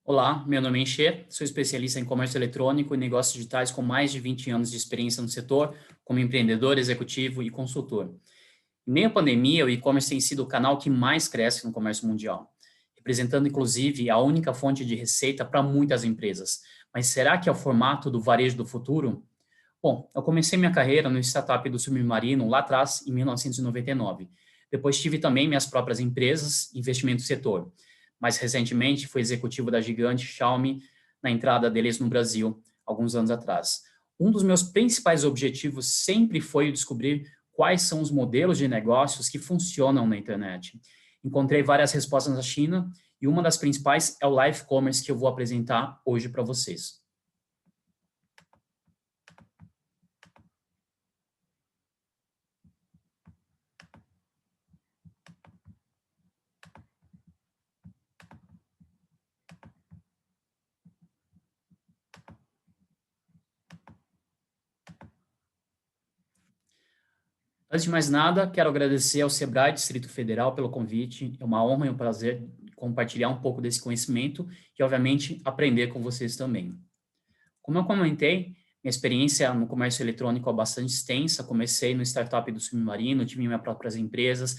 Olá, meu nome é Enxê, sou especialista em comércio eletrônico e negócios digitais com mais de 20 anos de experiência no setor, como empreendedor, executivo e consultor. Em meio à pandemia, o e-commerce tem sido o canal que mais cresce no comércio mundial, representando inclusive a única fonte de receita para muitas empresas. Mas será que é o formato do varejo do futuro? Bom, eu comecei minha carreira no startup do submarino lá atrás, em 1999. Depois tive também minhas próprias empresas, investimento no setor. Mais recentemente, fui executivo da gigante Xiaomi na entrada deles no Brasil, alguns anos atrás. Um dos meus principais objetivos sempre foi descobrir quais são os modelos de negócios que funcionam na internet. Encontrei várias respostas na China e uma das principais é o live commerce que eu vou apresentar hoje para vocês. Antes de mais nada, quero agradecer ao Sebrae Distrito Federal pelo convite. É uma honra e um prazer compartilhar um pouco desse conhecimento e, obviamente, aprender com vocês também. Como eu comentei, minha experiência no comércio eletrônico é bastante extensa. Comecei no startup do Submarino, tive minhas próprias empresas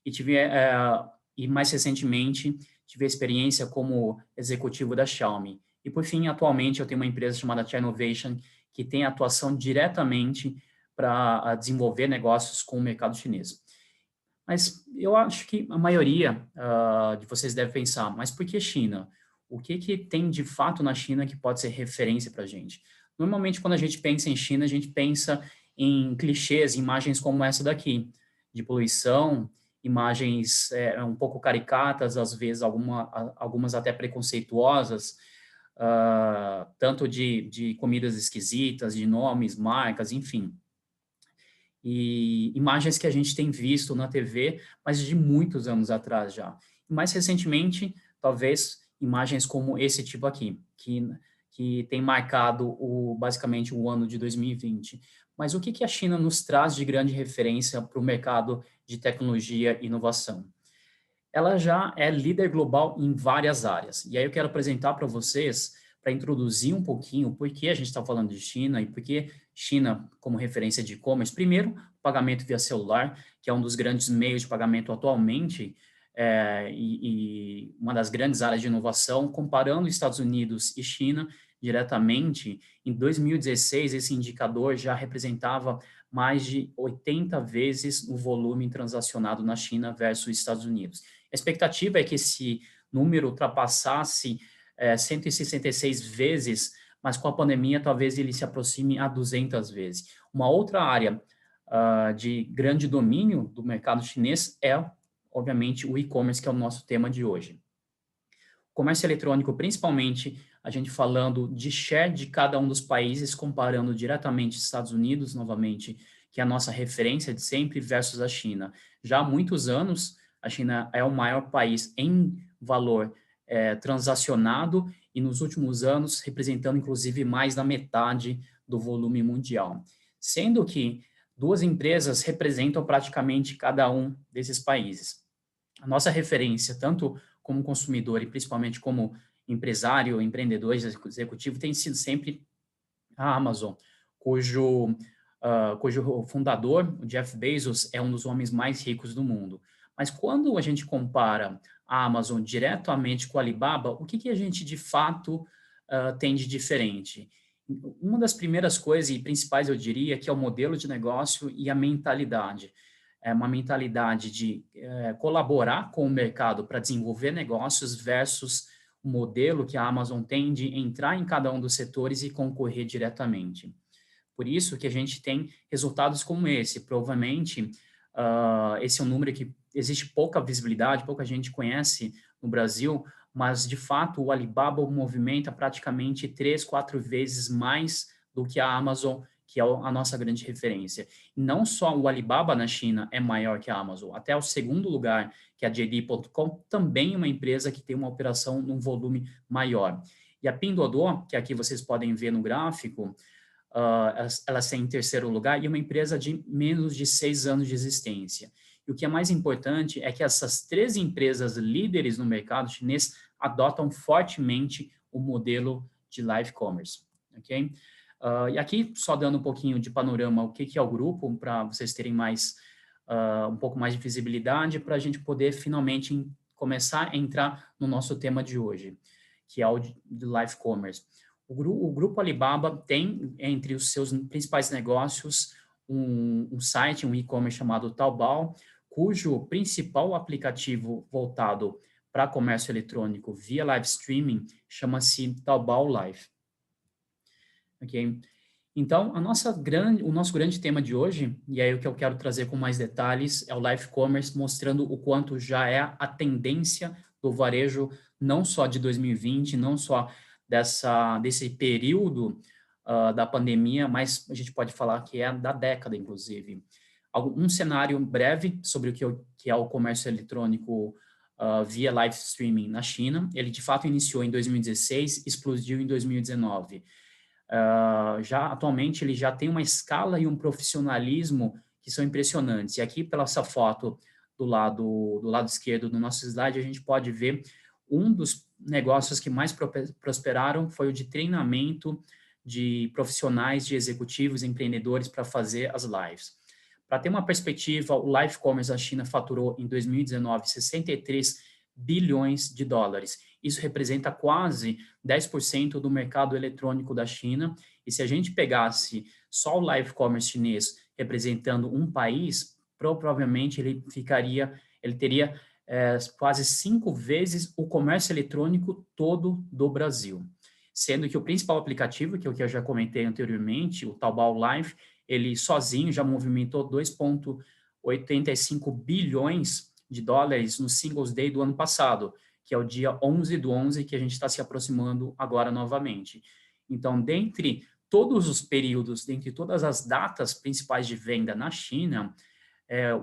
e mais recentemente tive a experiência como executivo da Xiaomi. E por fim, atualmente eu tenho uma empresa chamada Tia Innovation que tem atuação diretamente para desenvolver negócios com o mercado chinês. Mas eu acho que a maioria de vocês deve pensar, mas por que China? O que tem de fato na China que pode ser referência para a gente? Normalmente, quando a gente pensa em China, a gente pensa em clichês, imagens como essa daqui, de poluição, imagens um pouco caricatas, às vezes algumas até preconceituosas, tanto de comidas esquisitas, de nomes, marcas, enfim e imagens que a gente tem visto na TV, mas de muitos anos atrás já. E mais recentemente, talvez imagens como esse tipo aqui, que tem marcado basicamente o ano de 2020. Mas o que a China nos traz de grande referência para o mercado de tecnologia e inovação? Ela já é líder global em várias áreas. E aí eu quero apresentar para vocês, para introduzir um pouquinho por que a gente está falando de China e por que China como referência de e-commerce. Primeiro, pagamento via celular, que é um dos grandes meios de pagamento atualmente e uma das grandes áreas de inovação, comparando Estados Unidos e China diretamente, em 2016 esse indicador já representava mais de 80 vezes o volume transacionado na China versus Estados Unidos. A expectativa é que esse número ultrapassasse 166 vezes, mas com a pandemia talvez ele se aproxime a 200 vezes. Uma outra área de grande domínio do mercado chinês é, obviamente, o e-commerce, que é o nosso tema de hoje. O comércio eletrônico, principalmente, a gente falando de share de cada um dos países, comparando diretamente Estados Unidos, novamente, que é a nossa referência de sempre, versus a China. Já há muitos anos, a China é o maior país em valor transacionado e nos últimos anos representando inclusive mais da metade do volume mundial. Sendo que duas empresas representam praticamente cada um desses países. A nossa referência, tanto como consumidor e principalmente como empresário, empreendedor, executivo, tem sido sempre a Amazon, cujo fundador, o Jeff Bezos, é um dos homens mais ricos do mundo. Mas quando a gente compara a Amazon diretamente com a Alibaba, o que a gente de fato tem de diferente? Uma das primeiras coisas e principais, eu diria, que é o modelo de negócio e a mentalidade. É uma mentalidade de colaborar com o mercado para desenvolver negócios versus o modelo que a Amazon tem de entrar em cada um dos setores e concorrer diretamente. Por isso que a gente tem resultados como esse. Provavelmente, esse é um número que existe pouca visibilidade, pouca gente conhece no Brasil, mas, de fato, o Alibaba movimenta praticamente 3, 4 vezes mais do que a Amazon, que é a nossa grande referência. E não só o Alibaba na China é maior que a Amazon, até o segundo lugar, que é a JD.com, também é uma empresa que tem uma operação num volume maior. E a Pinduoduo, que aqui vocês podem ver no gráfico, ela está em terceiro lugar e é uma empresa de menos de 6 anos de existência. E o que é mais importante é que essas 3 empresas líderes no mercado chinês adotam fortemente o modelo de live commerce, ok? E aqui, só dando um pouquinho de panorama, o que é o grupo, para vocês terem um pouco mais de visibilidade, para a gente poder finalmente começar a entrar no nosso tema de hoje, que é o de live commerce. O grupo Alibaba tem, entre os seus principais negócios, um site, um e-commerce chamado Taobao, cujo principal aplicativo voltado para comércio eletrônico via live streaming chama-se Taobao Live. Ok? Então, o nosso grande tema de hoje, e aí o que eu quero trazer com mais detalhes, é o live commerce, mostrando o quanto já é a tendência do varejo, não só de 2020, não só desse período da pandemia, mas a gente pode falar que é da década, inclusive. Um cenário breve sobre que é o comércio eletrônico via live streaming na China. Ele, de fato, iniciou em 2016, explodiu em 2019. Já atualmente ele já tem uma escala e um profissionalismo que são impressionantes. E aqui, pela essa foto do lado esquerdo do nosso slide, a gente pode ver um dos negócios que mais prosperaram foi o de treinamento de profissionais, de executivos, empreendedores para fazer as lives. Para ter uma perspectiva, o live commerce da China faturou em 2019 63 bilhões de dólares. Isso representa quase 10% do mercado eletrônico da China. E se a gente pegasse só o live commerce chinês representando um país, provavelmente ele teria quase 5 vezes o comércio eletrônico todo do Brasil. Sendo que o principal aplicativo, que é o que eu já comentei anteriormente, o Taobao Live, ele sozinho já movimentou 2,85 bilhões de dólares no Singles Day do ano passado, que é o dia 11/11, que a gente está se aproximando agora novamente. Então, dentre todos os períodos, dentre todas as datas principais de venda na China,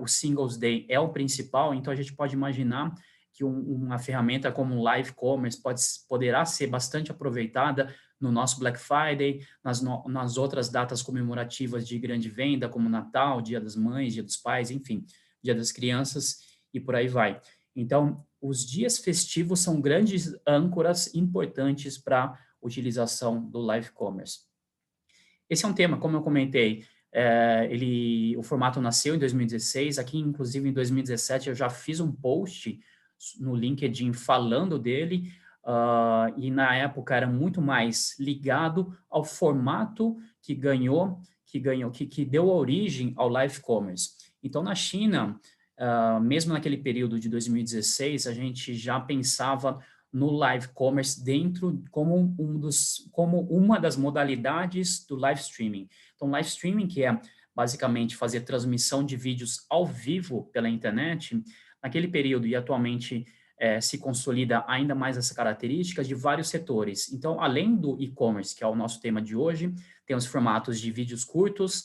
o Singles Day é o principal, então a gente pode imaginar que uma ferramenta como o Live Commerce poderá ser bastante aproveitada no nosso Black Friday, nas outras datas comemorativas de grande venda, como Natal, Dia das Mães, Dia dos Pais, enfim, Dia das Crianças, e por aí vai. Então, os dias festivos são grandes âncoras importantes para a utilização do Live Commerce. Esse é um tema, como eu comentei, o formato nasceu em 2016, aqui, inclusive, em 2017, eu já fiz um post no LinkedIn falando dele, e na época era muito mais ligado ao formato que deu origem ao live commerce. Então, na China, mesmo naquele período de 2016, a gente já pensava no live commerce como uma das modalidades do live streaming. Então, live streaming, que é basicamente fazer transmissão de vídeos ao vivo pela internet, naquele período e atualmente se consolida ainda mais essa característica de vários setores. Então, além do e-commerce, que é o nosso tema de hoje, tem os formatos de vídeos curtos,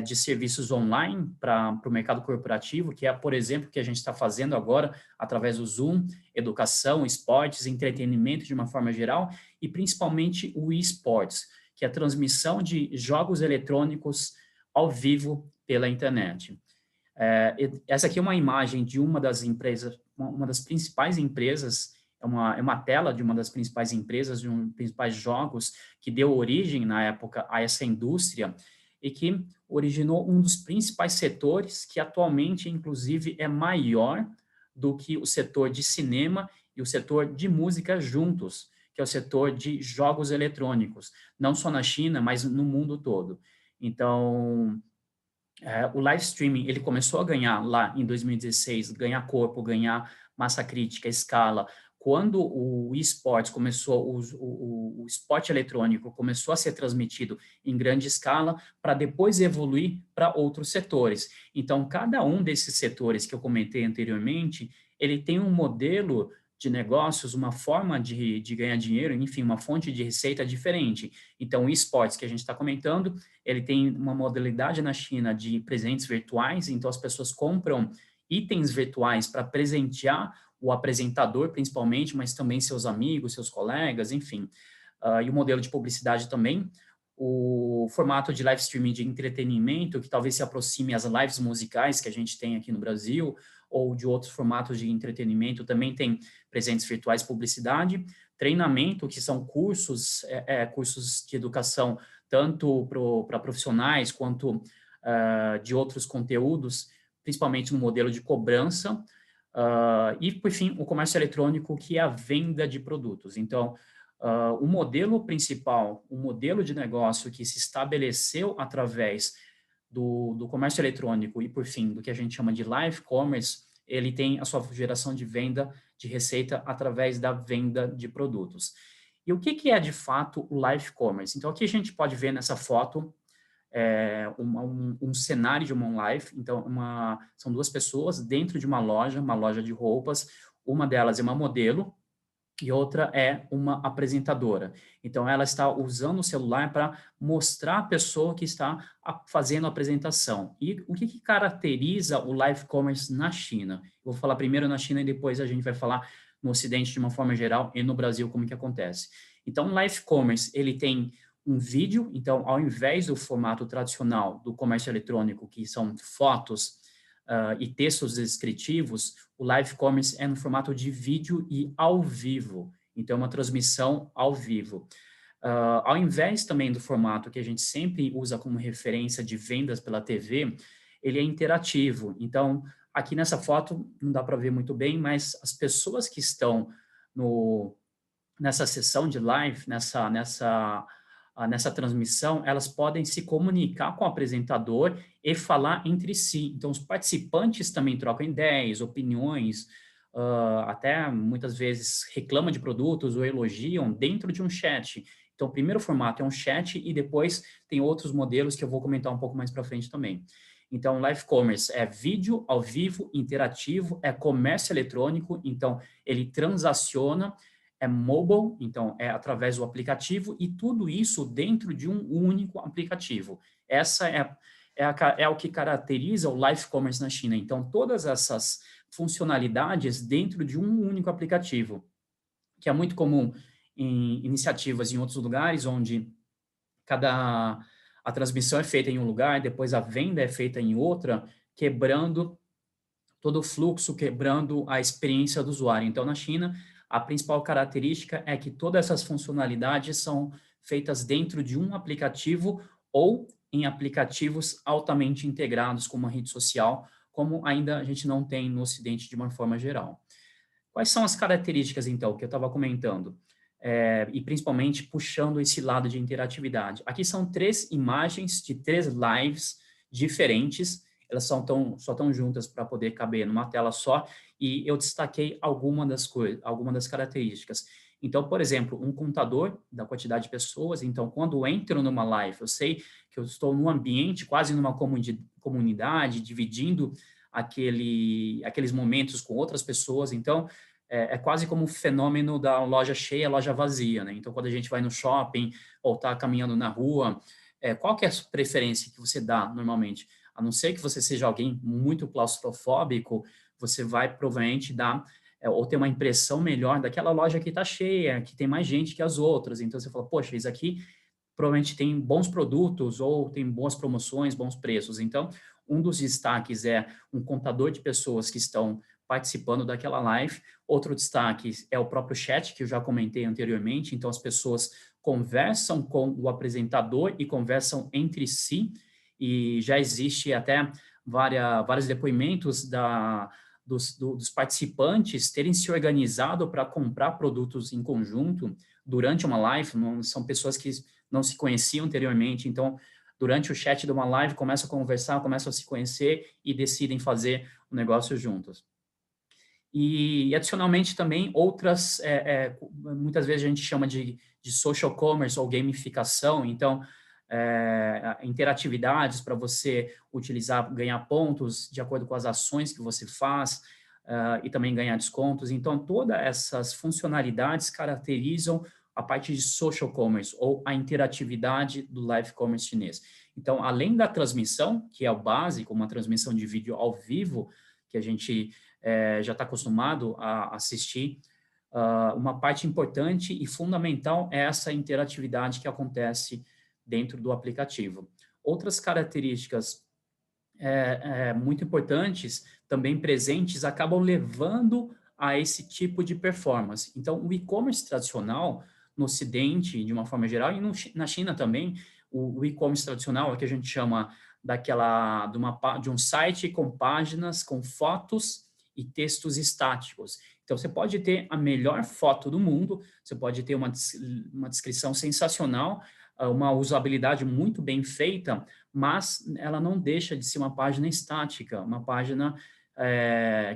de serviços online para o mercado corporativo, que é, por exemplo, o que a gente está fazendo agora através do Zoom, educação, esportes, entretenimento de uma forma geral, e principalmente o e-sports, que é a transmissão de jogos eletrônicos ao vivo pela internet. Essa aqui é uma imagem de uma das empresas, uma das principais empresas, é uma tela de uma das principais empresas, de um dos principais jogos que deu origem, na época, a essa indústria e que originou um dos principais setores que atualmente, inclusive, é maior do que o setor de cinema e o setor de música juntos, que é o setor de jogos eletrônicos, não só na China, mas no mundo todo. Então, o live streaming, ele começou a ganhar lá em 2016, ganhar corpo, ganhar massa crítica, escala. Quando o esportes começou, o esporte eletrônico começou a ser transmitido em grande escala, para depois evoluir para outros setores. Então, cada um desses setores que eu comentei anteriormente, ele tem um modelo de negócios, uma forma de ganhar dinheiro, enfim, uma fonte de receita diferente. Então, o esportes que a gente está comentando, ele tem uma modalidade na China de presentes virtuais, então as pessoas compram itens virtuais para presentear o apresentador, principalmente, mas também seus amigos, seus colegas, enfim. E o modelo de publicidade também. O formato de live streaming de entretenimento, que talvez se aproxime às lives musicais que a gente tem aqui no Brasil, ou de outros formatos de entretenimento, também tem presentes virtuais, publicidade. treinamento, que são cursos, cursos de educação, tanto para profissionais quanto de outros conteúdos, principalmente no modelo de cobrança, e, por fim, o comércio eletrônico, que é a venda de produtos. Então, o modelo principal, o modelo de negócio que se estabeleceu através do comércio eletrônico e, por fim, do que a gente chama de live commerce, ele tem a sua geração de venda de receita através da venda de produtos. E o que é, de fato, o live commerce? Então, aqui a gente pode ver nessa foto um cenário de uma live. Então, são duas pessoas dentro de uma loja de roupas. Uma delas é uma modelo, e outra é uma apresentadora. Então, ela está usando o celular para mostrar a pessoa que está fazendo a apresentação. E o que caracteriza o live commerce na China? Eu vou falar primeiro na China e depois a gente vai falar no Ocidente de uma forma geral e no Brasil como que acontece. Então, o live commerce, ele tem um vídeo. Então, ao invés do formato tradicional do comércio eletrônico, que são fotos e textos descritivos, o live commerce é no formato de vídeo e ao vivo. Então, é uma transmissão ao vivo. Ao invés também do formato que a gente sempre usa como referência de vendas pela TV, ele é interativo. Então, aqui nessa foto, não dá para ver muito bem, mas as pessoas que estão nessa sessão de live, nessa transmissão, elas podem se comunicar com o apresentador e falar entre si. Então, os participantes também trocam ideias, opiniões, até muitas vezes reclamam de produtos ou elogiam dentro de um chat. Então, o primeiro formato é um chat e depois tem outros modelos que eu vou comentar um pouco mais para frente também. Então, live commerce é vídeo ao vivo, interativo, é comércio eletrônico, então ele transaciona, é mobile, então é através do aplicativo, e tudo isso dentro de um único aplicativo. Essa é o que caracteriza o live commerce na China. Então, todas essas funcionalidades dentro de um único aplicativo, que é muito comum em iniciativas em outros lugares, onde a transmissão é feita em um lugar, depois a venda é feita em outra, quebrando todo o fluxo, quebrando a experiência do usuário. Então, na China, a principal característica é que todas essas funcionalidades são feitas dentro de um aplicativo ou em aplicativos altamente integrados com uma rede social, como ainda a gente não tem no Ocidente de uma forma geral. Quais são as características, então, que eu estava comentando? E principalmente puxando esse lado de interatividade. Aqui são 3 imagens de 3 lives diferentes, elas só estão juntas para poder caber numa tela só, e eu destaquei algumas das características. Então, por exemplo, um contador da quantidade de pessoas. Então, quando eu entro numa live, eu sei que eu estou num ambiente, quase numa comunidade, dividindo aqueles momentos com outras pessoas. Então, é quase como o fenômeno da loja cheia, loja vazia, né? Então, quando a gente vai no shopping ou está caminhando na rua, qual que é a preferência que você dá normalmente? A não ser que você seja alguém muito claustrofóbico, você vai provavelmente dar ou ter uma impressão melhor daquela loja que está cheia, que tem mais gente que as outras. Então, você fala, poxa, isso aqui provavelmente tem bons produtos ou tem boas promoções, bons preços. Então, um dos destaques é um contador de pessoas que estão participando daquela live. Outro destaque é o próprio chat, que eu já comentei anteriormente. Então, as pessoas conversam com o apresentador e conversam entre si, e já existe até vários depoimentos dos participantes terem se organizado para comprar produtos em conjunto durante uma live. Não, são pessoas que não se conheciam anteriormente, então, durante o chat de uma live, começam a conversar, começam a se conhecer e decidem fazer o negócio juntos. E adicionalmente, também, outras, muitas vezes a gente chama de social commerce ou gamificação. Então, interatividades para você utilizar, ganhar pontos de acordo com as ações que você faz, e também ganhar descontos. Então, todas essas funcionalidades caracterizam a parte de social commerce ou a interatividade do live commerce chinês. Então, além da transmissão, que é o básico, uma transmissão de vídeo ao vivo, que a gente já está acostumado a assistir, uma parte importante e fundamental é essa interatividade que acontece dentro do aplicativo. Outras características muito importantes, também presentes, acabam levando a esse tipo de performance. Então, o e-commerce tradicional, no Ocidente, de uma forma geral, e na China também, o e-commerce tradicional é o que a gente chama de um site com páginas, com fotos e textos estáticos. Então, você pode ter a melhor foto do mundo, você pode ter uma descrição sensacional, uma usabilidade muito bem feita, mas ela não deixa de ser uma página estática, uma página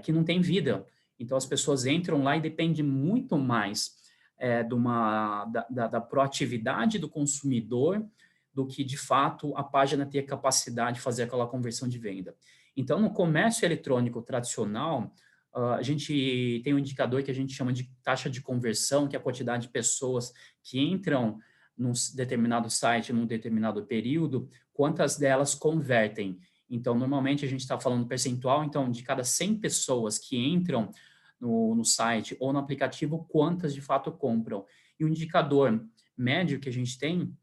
que não tem vida. Então, as pessoas entram lá e depende muito mais da proatividade do consumidor do que, de fato, a página ter a capacidade de fazer aquela conversão de venda. Então, no comércio eletrônico tradicional, a gente tem um indicador que a gente chama de taxa de conversão, que é a quantidade de pessoas que entram num determinado site, num determinado período, quantas delas convertem. Então, normalmente a gente está falando percentual, então, de cada 100 pessoas que entram no site ou no aplicativo, quantas de fato compram. E o indicador médio que a gente tem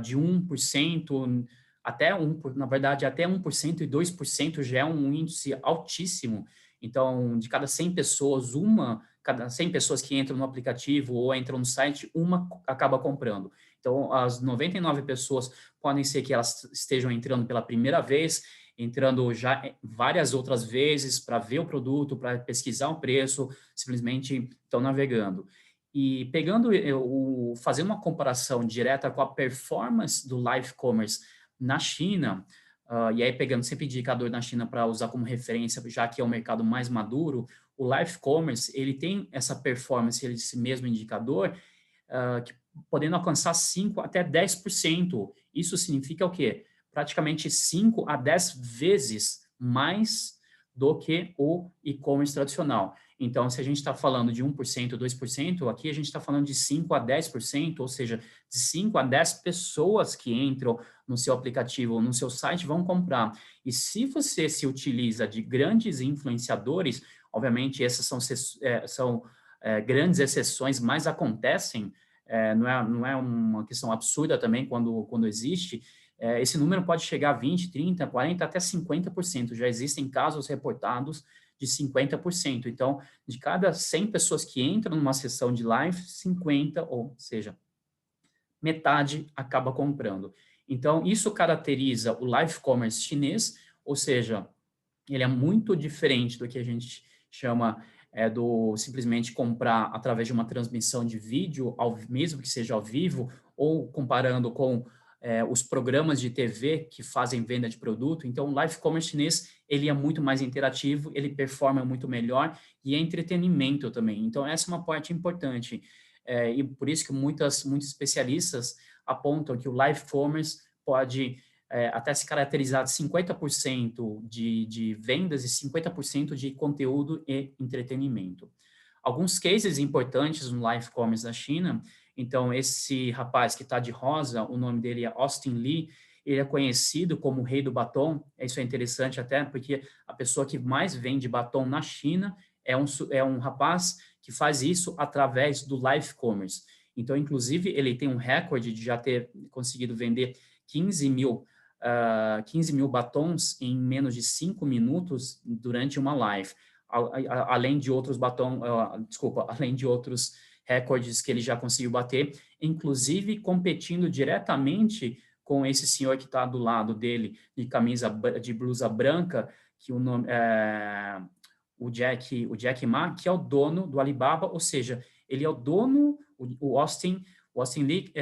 de 1% até na verdade, até 1% e 2% já é um índice altíssimo. Então, de cada 100 pessoas, cada 100 pessoas que entram no aplicativo ou entram no site, uma acaba comprando. Então, as 99 pessoas podem ser que elas estejam entrando pela primeira vez, entrando já várias outras vezes para ver o produto, para pesquisar o preço, simplesmente estão navegando. E fazendo uma comparação direta com a performance do live commerce na China, e aí pegando sempre indicador na China para usar como referência, já que é o mercado mais maduro, o live commerce, ele tem essa performance, esse mesmo indicador, podendo alcançar 5 até 10%. Isso significa o quê? Praticamente 5 a 10 vezes mais do que o e-commerce tradicional. Então, se a gente está falando de 1%, 2%, aqui a gente está falando de 5 a 10%, ou seja, de 5 a 10 pessoas que entram no seu aplicativo ou no seu site vão comprar. E se você se utiliza de grandes influenciadores, obviamente essas são grandes exceções, mas acontecem, não é uma questão absurda também quando existe, esse número pode chegar a 20, 30, 40, até 50%. Já existem casos reportados de 50%. Então, de cada 100 pessoas que entram numa sessão de live, 50, ou seja, metade acaba comprando. Então, isso caracteriza o live commerce chinês, ou seja, ele é muito diferente do que a gente chama do simplesmente comprar através de uma transmissão de vídeo, mesmo que seja ao vivo, ou comparando com os programas de TV que fazem venda de produto. Então, o live commerce chinês, ele é muito mais interativo, ele performa muito melhor e é entretenimento também. Então, essa é uma parte importante. E por isso que muitos especialistas apontam que o live commerce pode até se caracterizar de 50% de vendas e 50% de conteúdo e entretenimento. Alguns cases importantes no live commerce da China, então esse rapaz que está de rosa, o nome dele é Austin Lee, ele é conhecido como o rei do batom, isso é interessante até porque a pessoa que mais vende batom na China é um rapaz que faz isso através do live commerce. Então, inclusive, ele tem um recorde de já ter conseguido vender 15 mil batons em menos de 5 minutos durante uma live, além de outros além de outros recordes que ele já conseguiu bater, inclusive competindo diretamente com esse senhor que está do lado dele, de blusa branca, que o nome é o Jack Ma, que é o dono do Alibaba, ou seja, ele é o dono, o Austin Lee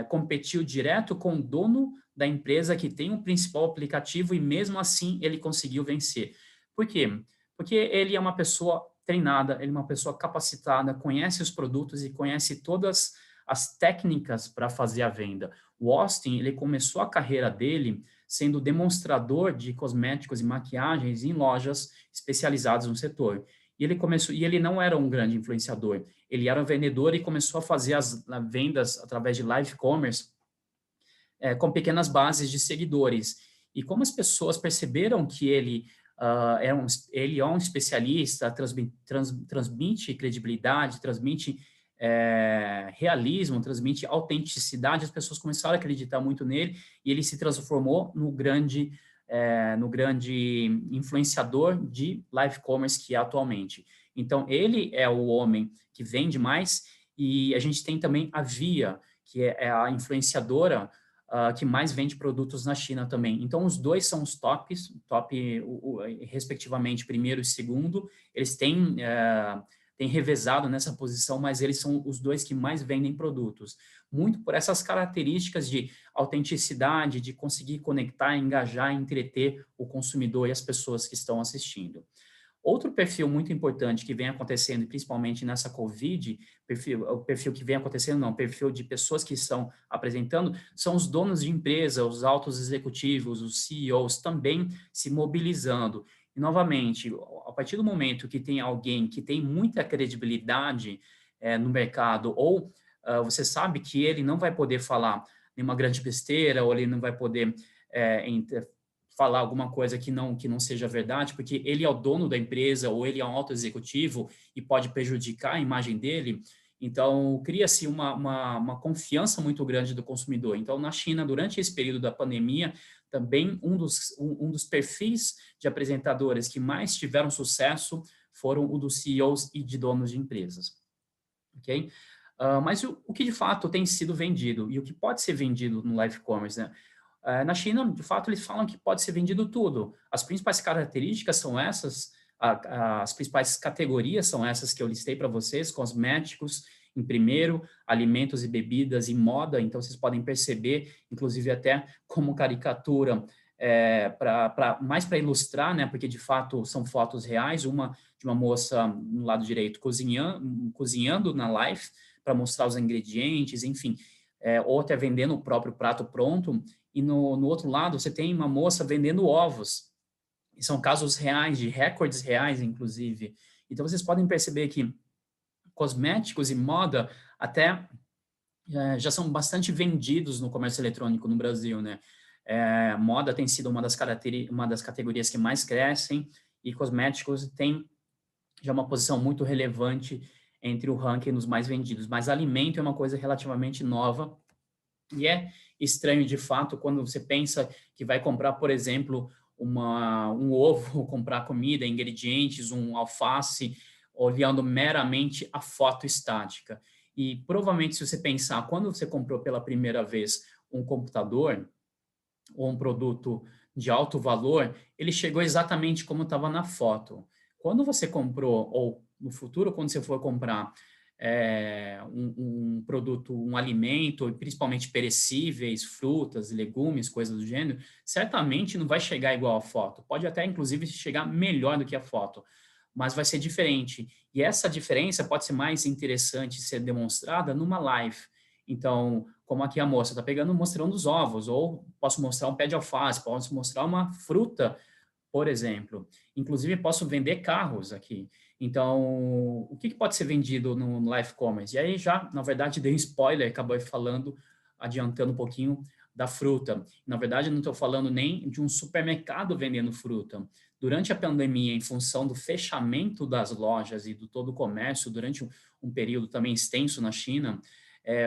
competiu direto com o dono da empresa que tem o principal aplicativo e mesmo assim ele conseguiu vencer. Por quê? Porque ele é uma pessoa treinada, ele é uma pessoa capacitada, conhece os produtos e conhece todas as técnicas para fazer a venda. O Austin, ele começou a carreira dele sendo demonstrador de cosméticos e maquiagens em lojas especializadas no setor. E ele não era um grande influenciador, ele era um vendedor e começou a fazer as vendas através de live commerce com pequenas bases de seguidores. E como as pessoas perceberam que ele é um especialista, transmite credibilidade, transmite realismo, transmite autenticidade, as pessoas começaram a acreditar muito nele e ele se transformou no grande influenciador de live commerce que é atualmente. Então, ele é o homem que vende mais, e a gente tem também a Via, que é a influenciadora que mais vende produtos na China também. Então, os dois são os tops, respectivamente, primeiro e segundo. Eles têm revezado nessa posição, mas eles são os dois que mais vendem produtos. Muito por essas características de autenticidade, de conseguir conectar, engajar, entreter o consumidor e as pessoas que estão assistindo. Outro perfil muito importante que vem acontecendo, principalmente nessa Covid, o perfil que vem acontecendo, não, o perfil de pessoas que estão apresentando, são os donos de empresa, os altos executivos, os CEOs também se mobilizando. E, novamente, a partir do momento que tem alguém que tem muita credibilidade no mercado, ou você sabe que ele não vai poder falar nenhuma grande besteira, ou ele não vai poder falar alguma coisa que não seja verdade, porque ele é o dono da empresa ou ele é um alto executivo e pode prejudicar a imagem dele. Então, cria-se uma confiança muito grande do consumidor. Então, na China, durante esse período da pandemia, também um dos perfis de apresentadores que mais tiveram sucesso foram o dos CEOs e de donos de empresas. Ok? Mas o que de fato tem sido vendido e o que pode ser vendido no live commerce, né? Na China, de fato, eles falam que pode ser vendido tudo. As principais características são essas, as principais categorias são essas que eu listei para vocês: cosméticos, em primeiro, alimentos e bebidas e moda. Então, vocês podem perceber, inclusive até como caricatura, mais para ilustrar, né? Porque de fato são fotos reais, uma de uma moça no lado direito cozinhando na live para mostrar os ingredientes, enfim, ou até vendendo o próprio prato pronto. E no outro lado, você tem uma moça vendendo ovos. E são casos reais, de recordes reais, inclusive. Então, vocês podem perceber que cosméticos e moda até já são bastante vendidos no comércio eletrônico no Brasil, né? Moda tem sido uma das categorias que mais crescem, e cosméticos tem já uma posição muito relevante entre o ranking dos mais vendidos. Mas alimento é uma coisa relativamente nova, e é estranho, de fato, quando você pensa que vai comprar, por exemplo, um ovo, comprar comida, ingredientes, um alface, olhando meramente a foto estática. E provavelmente, se você pensar, quando você comprou pela primeira vez um computador ou um produto de alto valor, ele chegou exatamente como estava na foto. Quando você comprou, ou no futuro, quando você for comprar um produto, um alimento, principalmente perecíveis, frutas, legumes, coisas do gênero, certamente não vai chegar igual à foto. Pode até, inclusive, chegar melhor do que a foto, mas vai ser diferente. E essa diferença pode ser mais interessante ser demonstrada numa live. Então, como aqui a moça está pegando, mostrando os ovos, ou posso mostrar um pé de alface, posso mostrar uma fruta, por exemplo. Inclusive, posso vender carros aqui. Então, o que pode ser vendido no live commerce? E aí já, na verdade, dei um spoiler, acabei falando, adiantando um pouquinho da fruta. Na verdade, não estou falando nem de um supermercado vendendo fruta. Durante a pandemia, em função do fechamento das lojas e do todo o comércio, durante um período também extenso na China,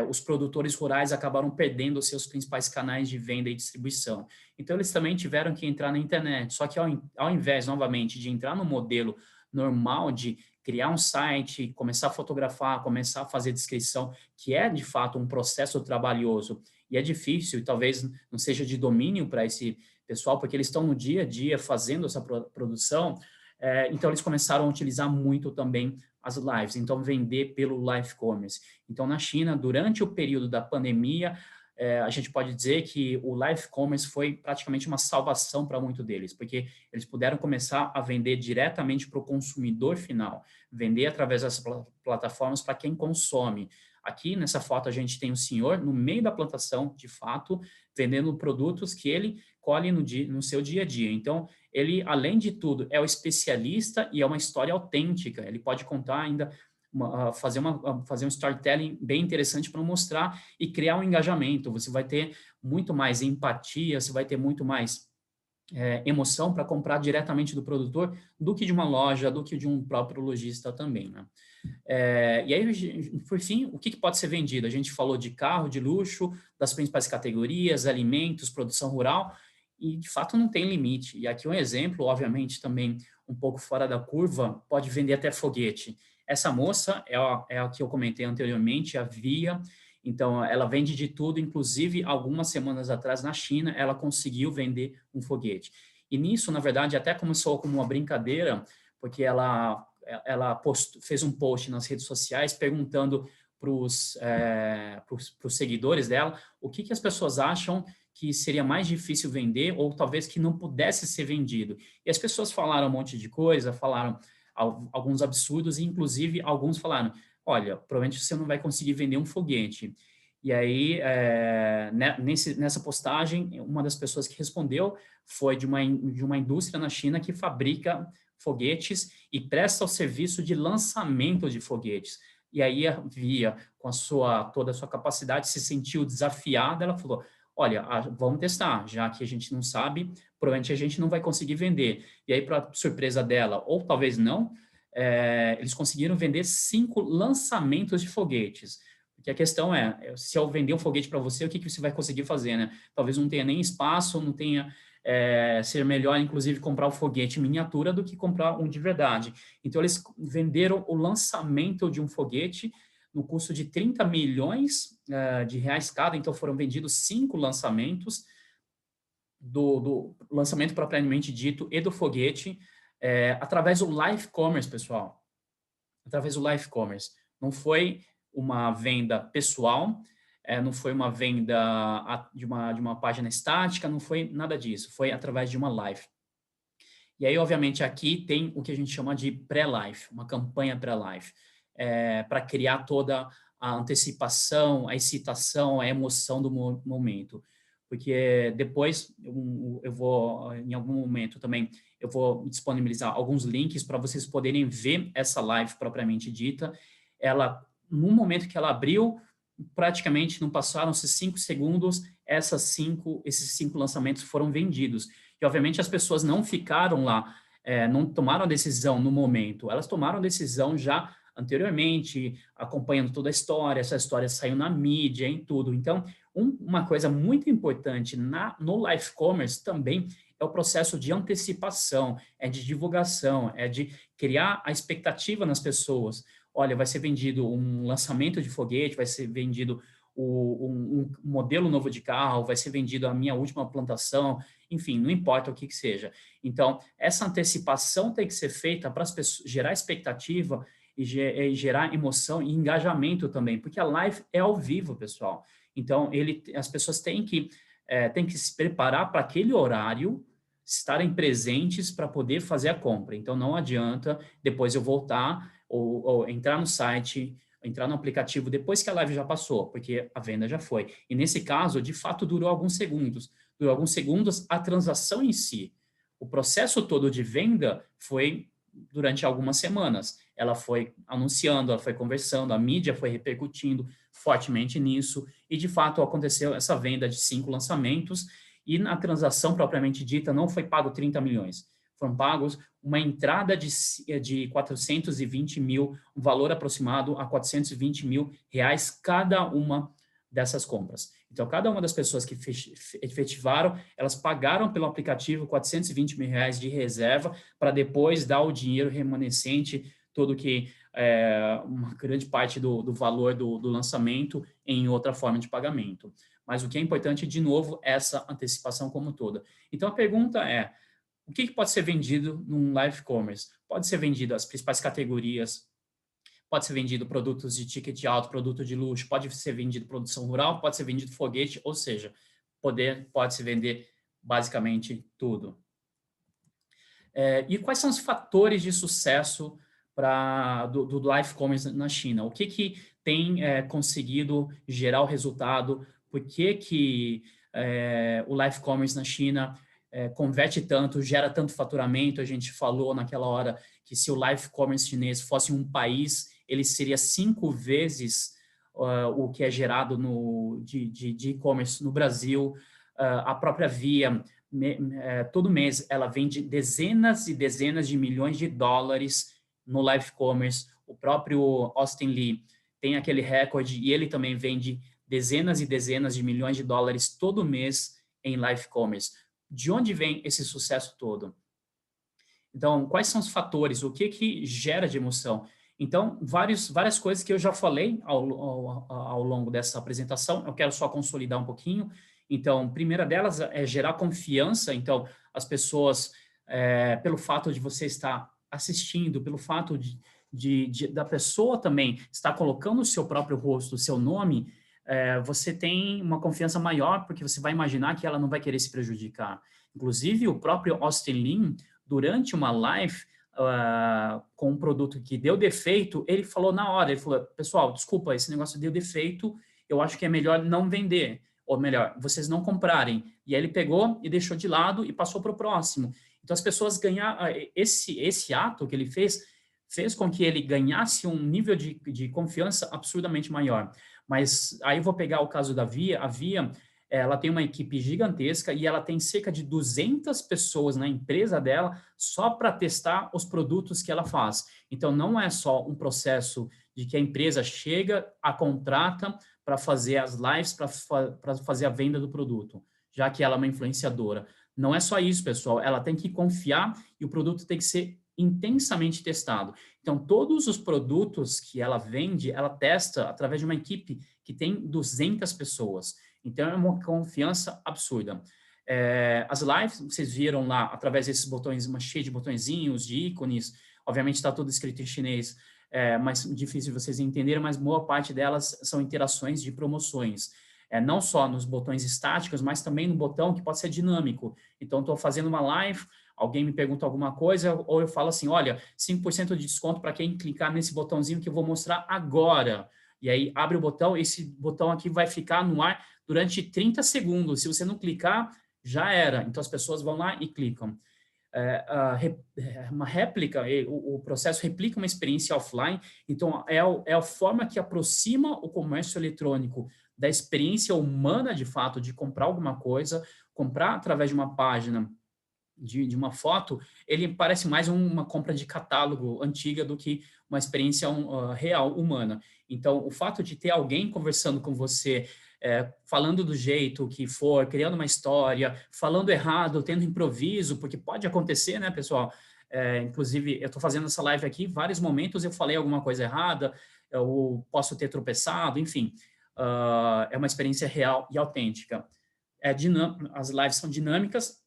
os produtores rurais acabaram perdendo os seus principais canais de venda e distribuição. Então, eles também tiveram que entrar na internet. Só que, ao invés, novamente, de entrar no modelo normal de criar um site, começar a fotografar, começar a fazer descrição, que é, de fato, um processo trabalhoso e é difícil, e talvez não seja de domínio para esse pessoal, porque eles estão no dia a dia fazendo essa produção, então eles começaram a utilizar muito também as lives, então vender pelo live commerce. Então, na China, durante o período da pandemia, a gente pode dizer que o live commerce foi praticamente uma salvação para muitos deles, porque eles puderam começar a vender diretamente para o consumidor final, vender através dessas plataformas para quem consome. Aqui, nessa foto, a gente tem o senhor no meio da plantação, de fato, vendendo produtos que ele colhe no seu dia a dia. Então, ele, além de tudo, é o especialista e é uma história autêntica. Ele pode contar ainda, fazer um storytelling bem interessante para mostrar e criar um engajamento. Você vai ter muito mais empatia, você vai ter muito mais emoção para comprar diretamente do produtor do que de uma loja, do que de um próprio lojista também, né? E aí, por fim, o que pode ser vendido? A gente falou de carro, de luxo, das principais categorias, alimentos, produção rural, e de fato não tem limite. E aqui um exemplo, obviamente também um pouco fora da curva, pode vender até foguete. Essa moça é a que eu comentei anteriormente, a Via. Então, ela vende de tudo, inclusive, algumas semanas atrás, na China, ela conseguiu vender um foguete. E nisso, na verdade, até começou como uma brincadeira, porque ela fez um post nas redes sociais perguntando para os seguidores dela o que as pessoas acham que seria mais difícil vender ou talvez que não pudesse ser vendido. E as pessoas falaram um monte de coisa, falaram alguns absurdos, e inclusive alguns falaram, olha, provavelmente você não vai conseguir vender um foguete. E aí, nessa postagem, uma das pessoas que respondeu foi de uma indústria na China que fabrica foguetes e presta o serviço de lançamento de foguetes. E aí a Via, com toda a sua capacidade, se sentiu desafiada, ela falou, olha, vamos testar, já que a gente não sabe, provavelmente a gente não vai conseguir vender. E aí, para surpresa dela, ou talvez não, eles conseguiram vender 5 lançamentos de foguetes. Porque a questão é, se eu vender um foguete para você, o que você vai conseguir fazer, né? Talvez não tenha nem espaço, não tenha... ser melhor, inclusive, comprar o foguete miniatura do que comprar um de verdade. Então, eles venderam o lançamento de um foguete no custo de 30 milhões de reais cada, então foram vendidos 5 lançamentos do lançamento propriamente dito e do foguete, através do live commerce, pessoal. Através do live commerce. Não foi uma venda pessoal, não foi uma venda de uma página estática, não foi nada disso, foi através de uma live. E aí, obviamente, aqui tem o que a gente chama de pré-live, uma campanha pré-live, para criar toda a antecipação, a excitação, a emoção do momento. Porque depois eu vou, em algum momento também, eu vou disponibilizar alguns links para vocês poderem ver essa live propriamente dita. Ela, no momento que ela abriu, praticamente não passaram-se 5 segundos, esses cinco lançamentos foram vendidos. E, obviamente, as pessoas não ficaram lá, não tomaram a decisão no momento, elas tomaram a decisão já anteriormente, acompanhando toda a história, essa história saiu na mídia, em tudo. Então, uma coisa muito importante no live commerce também é o processo de antecipação, é de divulgação, é de criar a expectativa nas pessoas. Olha, vai ser vendido um lançamento de foguete, vai ser vendido um modelo novo de carro, vai ser vendido a minha última plantação, enfim, não importa o que seja. Então, essa antecipação tem que ser feita para as pessoas, gerar expectativa e gerar emoção e engajamento também, porque a live é ao vivo, pessoal. Então, as pessoas têm que se preparar para aquele horário, estarem presentes para poder fazer a compra. Então, não adianta depois eu voltar ou entrar no site, entrar no aplicativo depois que a live já passou, porque a venda já foi. E nesse caso, de fato, durou alguns segundos. Durou alguns segundos a transação em si. O processo todo de venda foi durante algumas semanas. Ela foi anunciando, ela foi conversando, a mídia foi repercutindo fortemente nisso, e de fato aconteceu essa venda de 5 lançamentos, e na transação propriamente dita não foi pago 30 milhões. Foram pagos uma entrada de 420 mil, um valor aproximado a 420 mil reais cada uma dessas compras. Então, cada uma das pessoas que efetivaram, elas pagaram pelo aplicativo 420 mil reais de reserva para depois dar o dinheiro remanescente, todo que uma grande parte do valor do lançamento em outra forma de pagamento. Mas o que é importante, de novo, é essa antecipação como toda. Então, a pergunta é, o que pode ser vendido num live commerce? Pode ser vendido as principais categorias, pode ser vendido produtos de ticket alto, produto de luxo, pode ser vendido produção rural, pode ser vendido foguete, ou seja, pode se vender basicamente tudo. E quais são os fatores de sucesso do live commerce na China? O que tem conseguido gerar o resultado? Por que o live commerce na China converte tanto, gera tanto faturamento? A gente falou naquela hora que se o live commerce chinês fosse um país, ele seria 5 vezes o que é gerado de e-commerce no Brasil. A própria Via, todo mês, ela vende dezenas e dezenas de milhões de dólares no live commerce. O próprio Austin Lee tem aquele recorde e ele também vende dezenas e dezenas de milhões de dólares todo mês em live commerce. de onde vem esse sucesso todo? Então, quais são os fatores? O que que gera de emoção? Então, várias coisas que eu já falei ao longo dessa apresentação, eu quero só consolidar um pouquinho. Então, primeira delas é gerar confiança. Então, as pessoas, pelo fato de você estar assistindo, pelo fato da pessoa também estar colocando o seu próprio rosto, o seu nome, você tem uma confiança maior, porque você vai imaginar que ela não vai querer se prejudicar. Inclusive, o próprio Austin Lin, durante uma live com um produto que deu defeito, ele falou na hora, ele falou, pessoal, desculpa, esse negócio deu defeito, eu acho que é melhor não vender, ou melhor, vocês não comprarem. E aí ele pegou e deixou de lado e passou para o próximo. Então as pessoas ganharam, esse ato que ele fez com que ele ganhasse um nível de confiança absurdamente maior. Mas aí eu vou pegar o caso da Via, a Via, ela tem uma equipe gigantesca e ela tem cerca de 200 pessoas na empresa dela só para testar os produtos que ela faz. Então, não é só um processo de que a empresa chega, a contrata para fazer as lives, para fazer a venda do produto, já que ela é uma influenciadora. Não é só isso, pessoal. Ela tem que confiar e o produto tem que ser intensamente testado. Então, todos os produtos que ela vende, ela testa através de uma equipe que tem 200 pessoas. Então, é uma confiança absurda. As lives, vocês viram lá, através desses botões, uma cheia de botõezinhos, de ícones, obviamente está tudo escrito em chinês, mais difícil de vocês entenderem, mas boa parte delas são interações de promoções. Não só nos botões estáticos, mas também no botão que pode ser dinâmico. Então, estou fazendo uma live, alguém me pergunta alguma coisa, ou eu falo assim, olha, 5% de desconto para quem clicar nesse botãozinho que eu vou mostrar agora. E aí, abre o botão, esse botão aqui vai ficar no ar durante 30 segundos. Se você não clicar, já era. Então, as pessoas vão lá e clicam. Uma réplica, o processo replica uma experiência offline. Então, é a forma que aproxima o comércio eletrônico da experiência humana, de fato, de comprar alguma coisa, comprar através de uma página, de uma foto, ele parece mais uma compra de catálogo antiga do que uma experiência real, humana. Então, o fato de ter alguém conversando com você, falando do jeito que for, criando uma história, falando errado, tendo improviso, porque pode acontecer, né, pessoal? Inclusive, eu estou fazendo essa live aqui, vários momentos eu falei alguma coisa errada, eu posso ter tropeçado, enfim. É uma experiência real e autêntica. As lives são dinâmicas,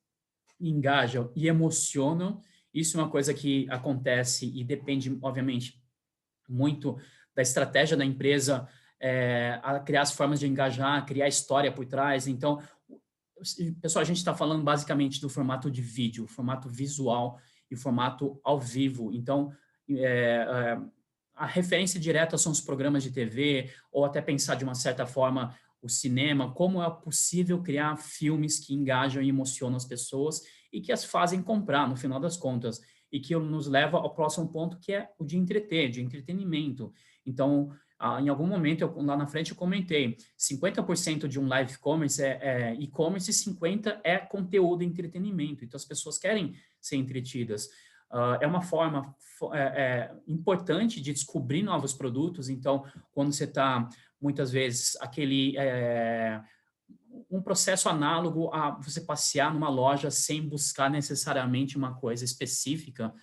engajam e emocionam. Isso é uma coisa que acontece e depende, obviamente, muito da estratégia da empresa, a criar as formas de engajar, criar história por trás. Então, pessoal, a gente está falando basicamente do formato de vídeo, formato visual e formato ao vivo. Então, a referência direta são os programas de TV, ou até pensar de uma certa forma o cinema, como é possível criar filmes que engajam e emocionam as pessoas e que as fazem comprar, no final das contas, e que nos leva ao próximo ponto, que é o de entreter, de entretenimento. Então, em algum momento, lá na frente eu comentei, 50% de um live commerce é e-commerce e 50% é conteúdo e entretenimento. Então, as pessoas querem ser entretidas. É uma forma importante de descobrir novos produtos. Então, quando você está, muitas vezes, um processo análogo a você passear numa loja sem buscar necessariamente uma coisa específica,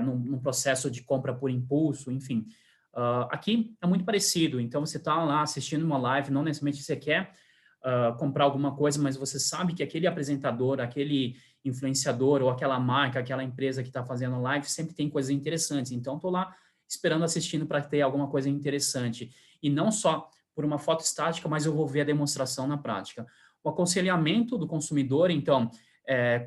num processo de compra por impulso, enfim. Aqui é muito parecido. Então, você está lá assistindo uma live, não necessariamente você quer comprar alguma coisa, mas você sabe que aquele apresentador, aquele influenciador ou aquela marca, aquela empresa que está fazendo live sempre tem coisas interessantes. Então, estou lá esperando, assistindo para ter alguma coisa interessante. E não só por uma foto estática, mas eu vou ver a demonstração na prática. O aconselhamento do consumidor, então,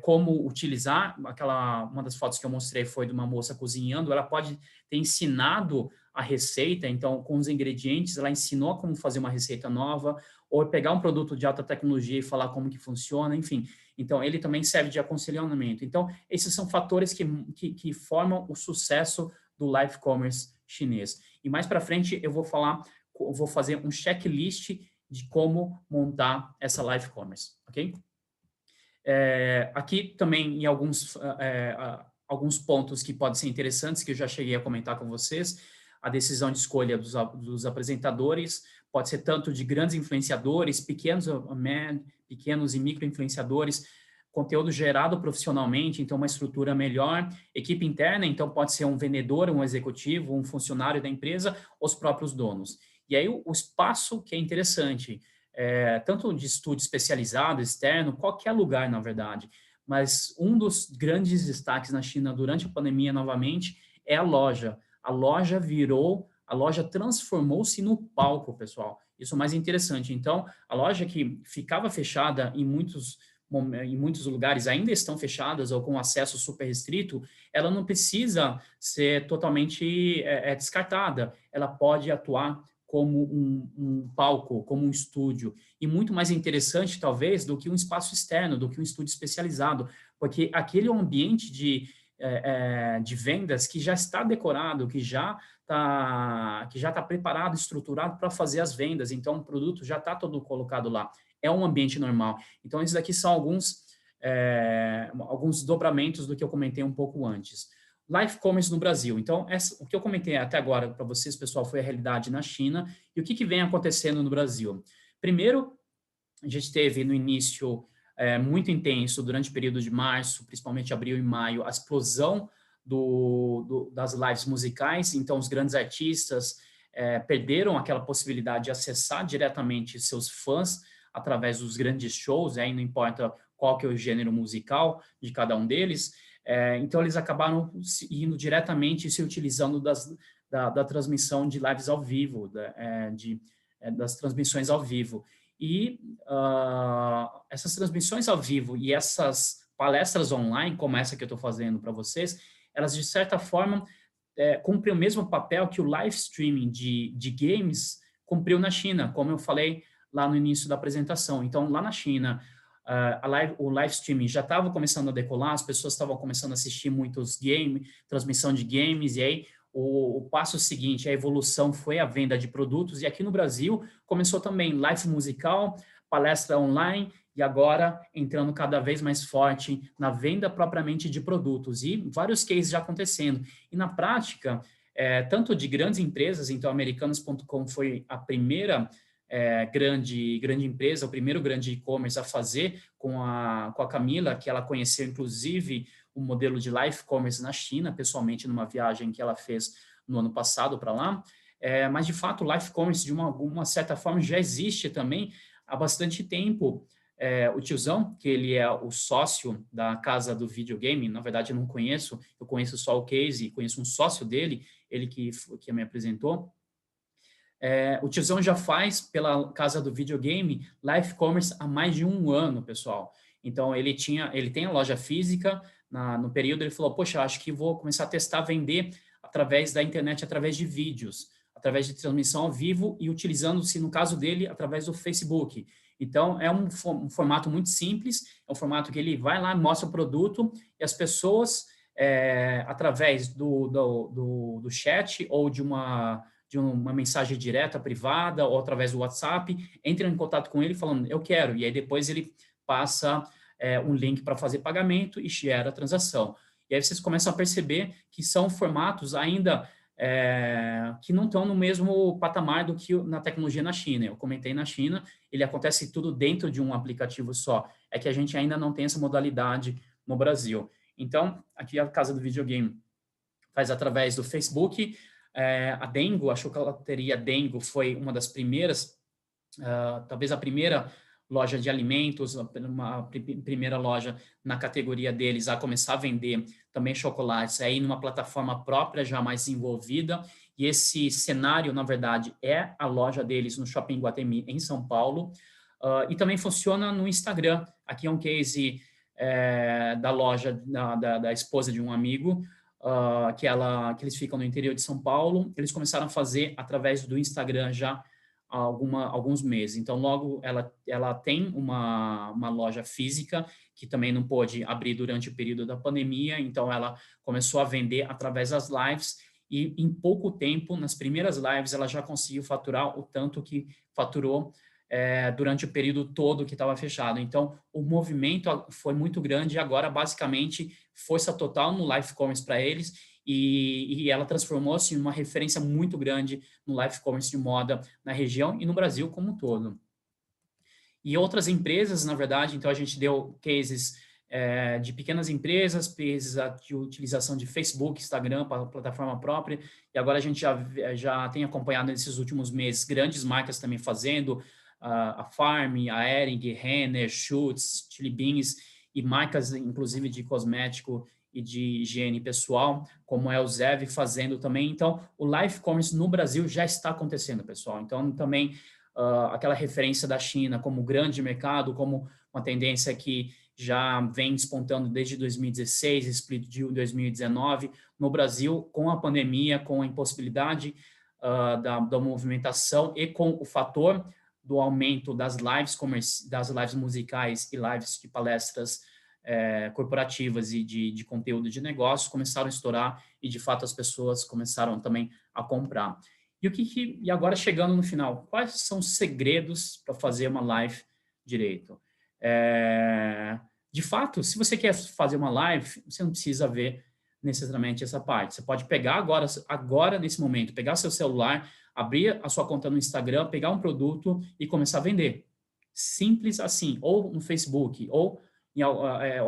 como utilizar, uma das fotos que eu mostrei foi de uma moça cozinhando, ela pode ter ensinado a receita, então, com os ingredientes, ela ensinou como fazer uma receita nova, ou pegar um produto de alta tecnologia e falar como que funciona, enfim. Então, ele também serve de aconselhamento. Então, esses são fatores que formam o sucesso do live commerce chinês. E mais para frente, eu vou fazer um checklist de como montar essa live commerce, ok? Aqui também em alguns pontos que podem ser interessantes, que eu já cheguei a comentar com vocês, a decisão de escolha dos apresentadores pode ser tanto de grandes influenciadores, pequenos e micro influenciadores. conteúdo gerado profissionalmente, então uma estrutura melhor, equipe interna, então pode ser um vendedor, um executivo, um funcionário da empresa, os próprios donos. E aí o espaço que é interessante, tanto de estúdio especializado, externo, qualquer lugar, na verdade, mas um dos grandes destaques na China durante a pandemia, novamente, é a loja. A loja transformou-se no palco, pessoal. Isso é o mais interessante. Então, a loja que ficava fechada em muitos lugares ainda estão fechadas ou com acesso super restrito, ela não precisa ser totalmente descartada. Ela pode atuar como um palco, como um estúdio, e muito mais interessante, talvez, do que um espaço externo, do que um estúdio especializado, porque aquele é um ambiente de vendas que já está decorado, que já está preparado, estruturado para fazer as vendas, então o produto já está todo colocado lá. É um ambiente normal. Então, esses aqui são alguns dobramentos do que eu comentei um pouco antes. Live Commerce no Brasil. Então, o que eu comentei até agora para vocês, pessoal, foi a realidade na China. E o que vem acontecendo no Brasil? Primeiro, a gente teve no início muito intenso, durante o período de março, principalmente abril e maio, a explosão das lives musicais. Então, os grandes artistas perderam aquela possibilidade de acessar diretamente seus fãs através dos grandes shows, aí não importa qual que é o gênero musical de cada um deles. Então, eles acabaram indo diretamente se utilizando da transmissão de lives ao vivo, das transmissões ao vivo. E essas transmissões ao vivo e essas palestras online, como essa que eu estou fazendo para vocês, elas, de certa forma, cumprem o mesmo papel que o live streaming de games cumpriu na China, como eu falei lá no início da apresentação. Então, lá na China, o live streaming já estava começando a decolar, as pessoas estavam começando a assistir muitos transmissão de games, e aí o passo seguinte, a evolução foi a venda de produtos, e aqui no Brasil começou também live musical, palestra online, e agora entrando cada vez mais forte na venda propriamente de produtos, e vários cases já acontecendo. E na prática, tanto de grandes empresas, então Americanas.com foi a primeira grande empresa, o primeiro grande e-commerce a fazer com a Camila, que ela conheceu, inclusive, o modelo de live commerce na China, pessoalmente, numa viagem que ela fez no ano passado para lá. Mas, de fato, o live commerce, de uma certa forma, já existe também há bastante tempo. O tiozão, que ele é o sócio da casa do videogame, na verdade, eu não conheço, eu conheço só o case, conheço um sócio dele, ele que me apresentou. O tiozão já faz, pela casa do videogame, live commerce há mais de 1 ano, pessoal. Então, ele tem a loja física, no período ele falou, poxa, acho que vou começar a testar, vender através da internet, através de vídeos, através de transmissão ao vivo e utilizando-se, no caso dele, através do Facebook. Então, é um formato muito simples, é um formato que ele vai lá, mostra o produto e as pessoas, através do chat ou de uma mensagem direta, privada, ou através do WhatsApp, entram em contato com ele falando, eu quero, e aí depois ele passa um link para fazer pagamento e gera a transação. E aí vocês começam a perceber que são formatos ainda que não estão no mesmo patamar do que na tecnologia na China. Eu comentei na China, ele acontece tudo dentro de um aplicativo só. É que a gente ainda não tem essa modalidade no Brasil. Então, aqui a casa do videogame faz através do Facebook. A Dengo, a chocolateria Dengo foi uma das primeiras, talvez a primeira loja de alimentos, uma primeira loja na categoria deles a começar a vender também chocolates, aí numa plataforma própria já mais desenvolvida, e esse cenário, na verdade, é a loja deles no Shopping Guatemi, em São Paulo, e também funciona no Instagram. Aqui é um case da loja da esposa de um amigo, que eles ficam no interior de São Paulo. Eles começaram a fazer através do Instagram já há alguns meses. Então, logo ela tem uma loja física que também não pôde abrir durante o período da pandemia, então ela começou a vender através das lives e em pouco tempo, nas primeiras lives, ela já conseguiu faturar o tanto que faturou durante o período todo que estava fechado. Então, o movimento foi muito grande e agora, basicamente, força total no live commerce para eles e ela transformou-se em uma referência muito grande no live commerce de moda na região e no Brasil como um todo. E outras empresas, na verdade, então a gente deu cases de pequenas empresas, precisa de utilização de Facebook, Instagram para a plataforma própria, e agora a gente já tem acompanhado nesses últimos meses grandes marcas também fazendo, a Farm, a Hering, Renner, Schutz, Chili Beans, e marcas inclusive de cosmético e de higiene pessoal, como é o Zev fazendo também. Então, o live commerce no Brasil já está acontecendo, pessoal. Então, também aquela referência da China como grande mercado, como uma tendência que já vem despontando desde 2016, explodiu em 2019. No Brasil, com a pandemia, com a impossibilidade da movimentação e com o fator do aumento das lives musicais e lives de palestras corporativas e de conteúdo de negócios começaram a estourar e, de fato, as pessoas começaram também a comprar. E agora, chegando no final, quais são os segredos para fazer uma live direito? De fato, se você quer fazer uma live, você não precisa ver necessariamente essa parte. Você pode pegar agora nesse momento, pegar seu celular, abrir a sua conta no Instagram, pegar um produto e começar a vender. Simples assim, ou no Facebook, ou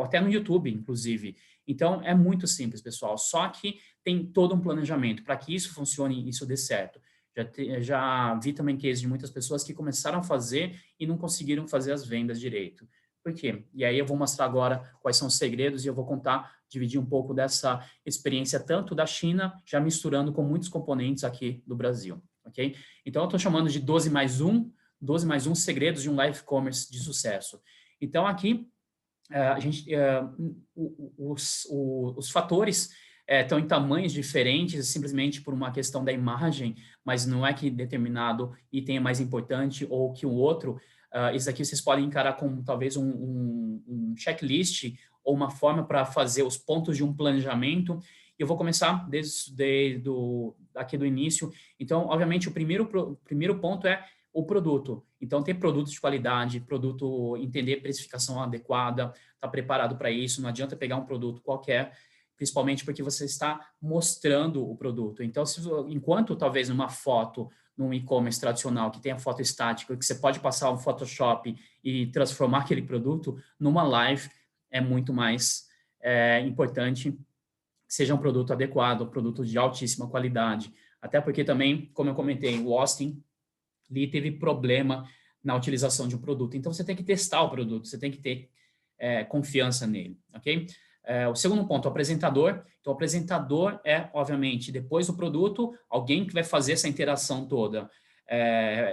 até no YouTube, inclusive. Então, é muito simples, pessoal. Só que tem todo um planejamento para que isso funcione e isso dê certo. Já vi também cases de muitas pessoas que começaram a fazer e não conseguiram fazer as vendas direito. Por quê? E aí eu vou mostrar agora quais são os segredos e eu vou dividir um pouco dessa experiência tanto da China, já misturando com muitos componentes aqui do Brasil, ok? Então, eu estou chamando de 12 mais 1 segredos de um live commerce de sucesso. Então, aqui, os fatores estão em tamanhos diferentes, simplesmente por uma questão da imagem, mas não é que determinado item é mais importante ou que o outro. Isso aqui vocês podem encarar como talvez um checklist ou uma forma para fazer os pontos de um planejamento. Eu vou começar aqui do início. Então, obviamente, o primeiro ponto é o produto. Então, ter produto de qualidade, entender precificação adequada, estar preparado para isso. Não adianta pegar um produto qualquer, principalmente porque você está mostrando o produto. Então, enquanto talvez numa foto, num e-commerce tradicional, que tem a foto estática, que você pode passar um Photoshop e transformar aquele produto, numa live é muito mais importante que seja um produto adequado, um produto de altíssima qualidade. Até porque também, como eu comentei, o Austin Lee teve problema na utilização de um produto. Então, você tem que testar o produto, você tem que ter confiança nele, ok? O segundo ponto, o apresentador. Então, o apresentador é, obviamente, depois do produto, alguém que vai fazer essa interação toda.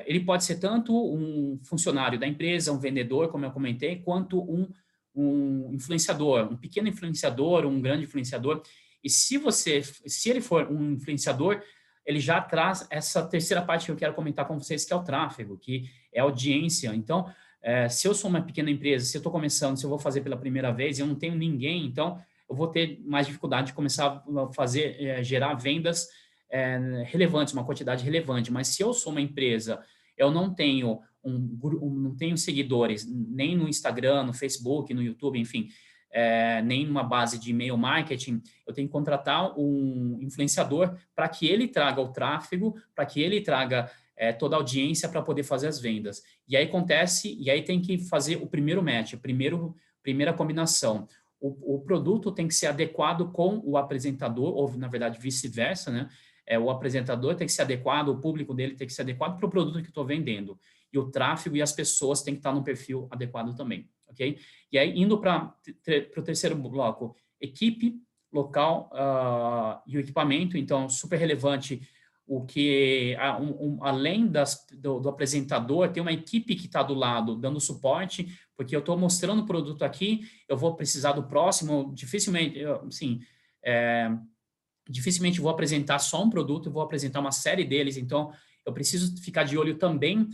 Ele pode ser tanto um funcionário da empresa, um vendedor, como eu comentei, quanto um influenciador, um pequeno influenciador, um grande influenciador. E se ele for um influenciador, ele já traz essa terceira parte que eu quero comentar com vocês, que é o tráfego, que é a audiência. Então, se eu sou uma pequena empresa, se eu estou começando, se eu vou fazer pela primeira vez e eu não tenho ninguém, então eu vou ter mais dificuldade de começar a fazer, gerar vendas relevantes, uma quantidade relevante. Mas se eu sou uma empresa, eu não tenho não tenho seguidores, nem no Instagram, no Facebook, no YouTube, enfim, nem numa base de e-mail marketing, eu tenho que contratar um influenciador para que ele traga o tráfego, para que ele traga toda a audiência para poder fazer as vendas. E aí tem que fazer o primeiro match, primeira combinação. O produto tem que ser adequado com o apresentador, ou na verdade vice-versa, né? O apresentador tem que ser adequado, o público dele tem que ser adequado para o produto que eu estou vendendo. E o tráfego e as pessoas têm que estar no perfil adequado também, ok? E aí, indo para o terceiro bloco, equipe, local e o equipamento. Então, super relevante o que, além do apresentador, tem uma equipe que está do lado dando suporte, porque eu estou mostrando o produto aqui, eu vou precisar do próximo, dificilmente vou apresentar só um produto, eu vou apresentar uma série deles, então eu preciso ficar de olho também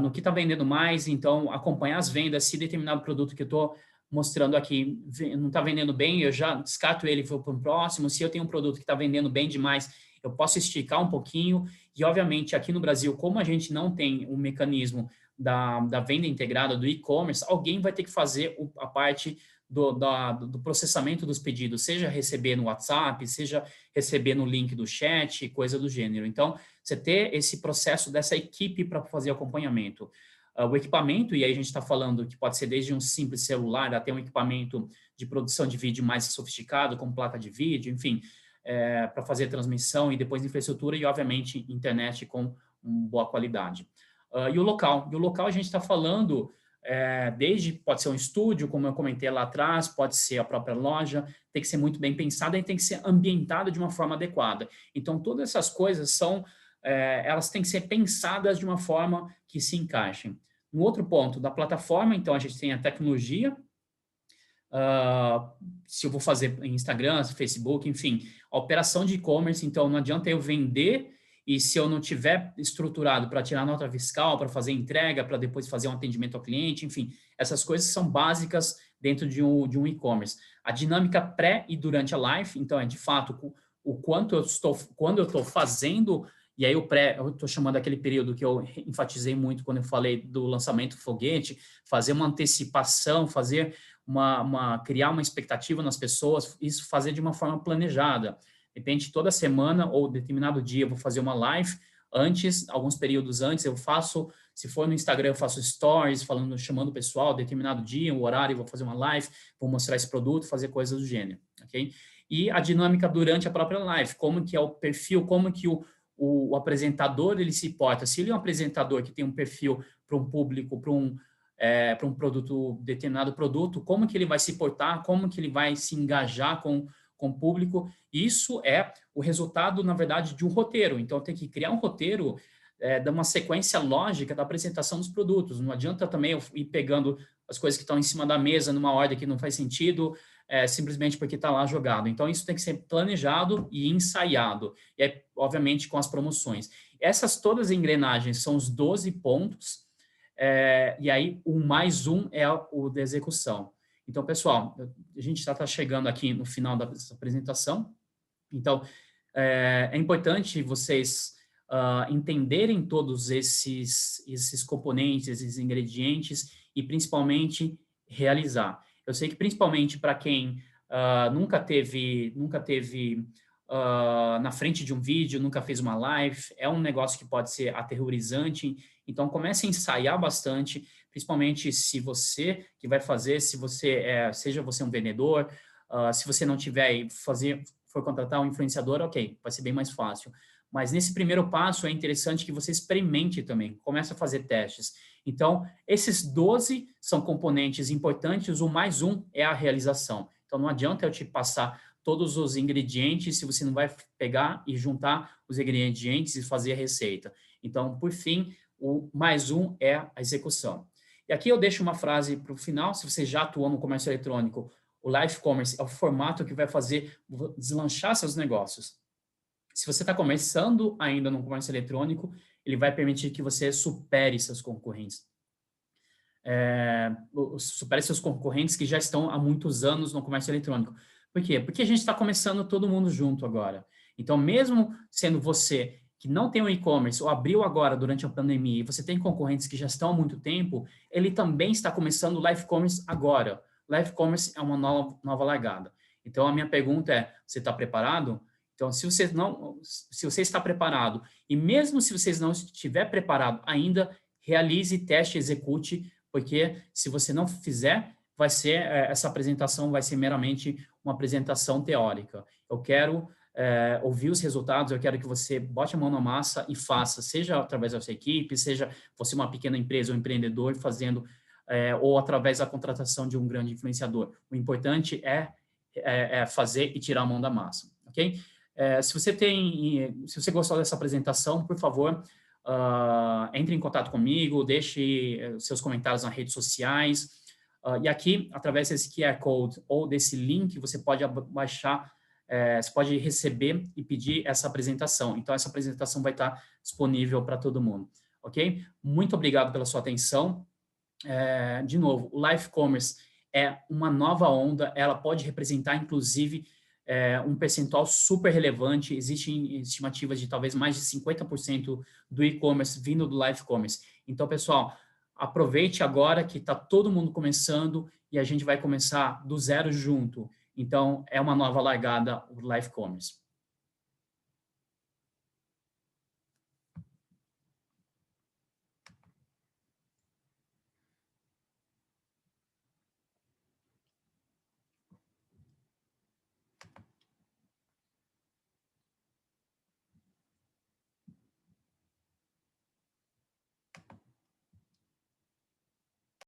no que está vendendo mais, então acompanhar as vendas, se determinado produto que eu estou mostrando aqui não está vendendo bem, eu já descarto ele e vou para o próximo. Se eu tenho um produto que está vendendo bem demais, eu posso esticar um pouquinho. E, obviamente, aqui no Brasil, como a gente não tem um mecanismo da venda integrada, do e-commerce, alguém vai ter que fazer a parte do processamento dos pedidos, seja receber no WhatsApp, seja receber no link do chat, coisa do gênero. Então, você ter esse processo dessa equipe para fazer acompanhamento. o equipamento, e aí a gente está falando que pode ser desde um simples celular até um equipamento de produção de vídeo mais sofisticado, como placa de vídeo, enfim, para fazer transmissão e depois infraestrutura e, obviamente, internet com boa qualidade. E o local a gente está falando desde, pode ser um estúdio, como eu comentei lá atrás, pode ser a própria loja, tem que ser muito bem pensada e tem que ser ambientada de uma forma adequada. Então, todas essas coisas elas têm que ser pensadas de uma forma que se encaixem. Um outro ponto da plataforma, então, a gente tem a tecnologia, se eu vou fazer em Instagram, Facebook, enfim, a operação de e-commerce, então não adianta eu vender e se eu não tiver estruturado para tirar nota fiscal, para fazer entrega, para depois fazer um atendimento ao cliente, enfim, essas coisas são básicas dentro de um e-commerce. A dinâmica pré e durante a live, então, é de fato o quanto quando eu estou fazendo, e aí o pré, eu estou chamando aquele período que eu enfatizei muito quando eu falei do lançamento foguete, fazer uma antecipação, criar uma expectativa nas pessoas, isso fazer de uma forma planejada. De repente, toda semana ou determinado dia eu vou fazer uma live antes, alguns períodos antes, eu faço, se for no Instagram, eu faço stories, chamando o pessoal, determinado dia, o horário, eu vou fazer uma live, vou mostrar esse produto, fazer coisas do gênero, ok? E a dinâmica durante a própria live, como que é o perfil, como que o apresentador ele se porta. Se ele é um apresentador que tem um perfil para um público, para um produto, determinado produto, como que ele vai se portar, como que ele vai se engajar com o público. Isso é o resultado, na verdade, de um roteiro. Então, tem que criar um roteiro de uma sequência lógica da apresentação dos produtos. Não adianta também eu ir pegando as coisas que estão em cima da mesa numa ordem que não faz sentido, simplesmente porque está lá jogado. Então, isso tem que ser planejado e ensaiado. E, obviamente, com as promoções. Essas todas as engrenagens são os 12 pontos, e aí o mais um é o da execução. Então, pessoal, a gente já está chegando aqui no final dessa apresentação. Então, é importante vocês entenderem todos esses componentes, esses ingredientes e, principalmente, realizar. Eu sei que, principalmente, para quem nunca teve na frente de um vídeo, nunca fez uma live, é um negócio que pode ser aterrorizante. Então, comece a ensaiar bastante, principalmente se você que vai fazer, seja você um vendedor, se você não tiver e for contratar um influenciador, ok, vai ser bem mais fácil. Mas nesse primeiro passo é interessante que você experimente também, comece a fazer testes. Então, esses 12 são componentes importantes, o mais um é a realização. Então, não adianta eu te passar todos os ingredientes se você não vai pegar e juntar os ingredientes e fazer a receita. Então, por fim, o mais um é a execução. E aqui eu deixo uma frase para o final, se você já atuou no comércio eletrônico, o live commerce é o formato que vai fazer deslanchar seus negócios. Se você está começando ainda no comércio eletrônico, ele vai permitir que você supere seus concorrentes. Supere seus concorrentes que já estão há muitos anos no comércio eletrônico. Por quê? Porque a gente está começando todo mundo junto agora. Então, mesmo sendo você que não tem um e-commerce ou abriu agora durante a pandemia e você tem concorrentes que já estão há muito tempo, ele também está começando o live commerce agora. Live commerce é uma nova largada. Então, a minha pergunta é, você está preparado? Então, se você está preparado, e mesmo se você não estiver preparado ainda, realize, teste, execute, porque se você não fizer, essa apresentação vai ser meramente uma apresentação teórica. Eu quero ouvir os resultados, eu quero que você bote a mão na massa e faça, seja através da sua equipe, seja você uma pequena empresa ou empreendedor fazendo, ou através da contratação de um grande influenciador. O importante é fazer e tirar a mão da massa, ok? Se você gostou dessa apresentação, por favor, entre em contato comigo, deixe seus comentários nas redes sociais, e aqui, através desse QR Code ou desse link, você pode baixar, você pode receber e pedir essa apresentação. Então, essa apresentação vai estar disponível para todo mundo, ok? Muito obrigado pela sua atenção. De novo, o Live Commerce é uma nova onda, ela pode representar, inclusive, um percentual super relevante. Existem estimativas de talvez mais de 50% do e-commerce vindo do Live Commerce. Então, pessoal, aproveite agora que está todo mundo começando e a gente vai começar do zero junto. Então, é uma nova largada o Live Commerce.